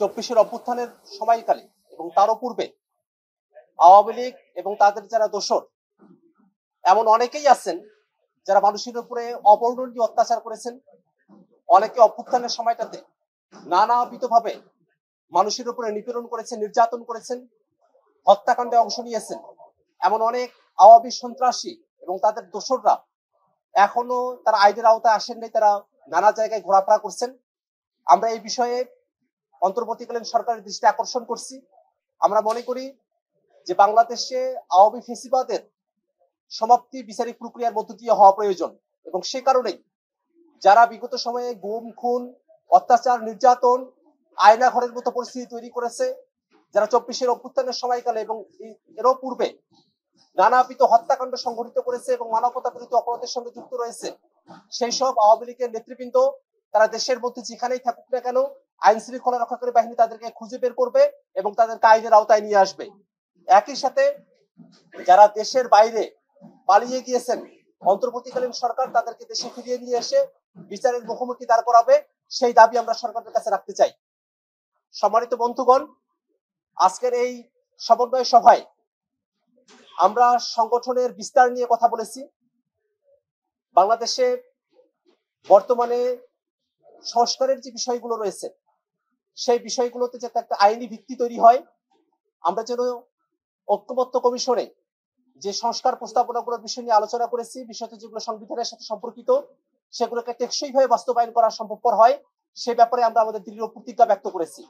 চব্বিশের অভ্যুত্থানের সময়কালে এবং তারও পূর্বে আওয়ামী লীগ এবং তাদের যারা দোসর এমন অনেকেই আছেন যারা মানুষের উপরে অবর্ণনীয় অত্যাচার করেছেন। অনেকে অভ্যুত্থানের সময়টাতে নানাবিধ ভাবে মানুষের উপরে নিপীড়ন করেছেন, নির্যাতন করেছেন, হত্যাকাণ্ডে অংশ নিয়েছেন। এমন অনেক আওয়ামী সন্ত্রাসী এবং তাদের দোসররা এখনো তারা আইনের আওতায় আসেন নাই, তারা নানা জায়গায় ঘোরাফেরা করছেন। আমরা এই বিষয়ে অন্তর্বর্তীকালীন সরকারের দৃষ্টি আকর্ষণ করছি। আমরা মনে করি যে বাংলাদেশে আওয়ামী ফেসিবাদের সমাপ্তি বিচারিক প্রক্রিয়ার মধ্য দিয়ে হওয়া প্রয়োজন, এবং সে কারণেই যারা বিগত সময়ে গুম, খুন, অত্যাচার, নির্যাতন, আয়না ঘরের মতো পরিস্থিতি তৈরি করেছে, যারা চব্বিশের অভ্যুত্থানের সময়কালে এবং এরও পূর্বে নানাবিধ হত্যাকাণ্ড সংঘটিত করেছে এবং মানবতা বিরোধী অপরাধের সঙ্গে যুক্ত রয়েছে, সেই সব আওয়ামী লীগের নেতৃবৃন্দ তারা দেশের মধ্যে যেখানেই থাকুক না কেন আইন শৃঙ্খলা রক্ষাকারী বাহিনী তাদেরকে খুঁজে বের করবে এবং তাদেরকে আইনের আওতায় নিয়ে আসবে। একই সাথে যারা দেশের বাইরে পালিয়ে গিয়েছেন, অন্তর্বর্তীকালীন সরকার তাদেরকে দেশে ফিরিয়ে নিয়ে এসে বিচারের মুখোমুখি দাঁড় করাবে, সেই দাবি আমরা সরকারের কাছে রাখতে চাই। সম্মানিত বন্ধুগণ, আজকের এই সমন্বয় সভায় আমরা সংগঠনের বিস্তার নিয়ে কথা বলেছি। বাংলাদেশে বর্তমানে সংস্কারের যে বিষয়গুলো রয়েছে সেই বিষয়গুলোতে যাতে একটা আইনি ভিত্তি তৈরি হয়, আমরা যেন ঐক্যমত্য কমিশনে যে সংস্কার প্রস্তাবনাগুলোর বিষয় নিয়ে আলোচনা করেছি, বিষয়টি যেগুলো সংবিধানের সাথে সম্পর্কিত সেগুলোকে টেকসই ভাবে বাস্তবায়ন করা সম্ভবপর হয়, সে ব্যাপারে আমরা আমাদের দৃঢ় প্রতিজ্ঞা ব্যক্ত করেছি।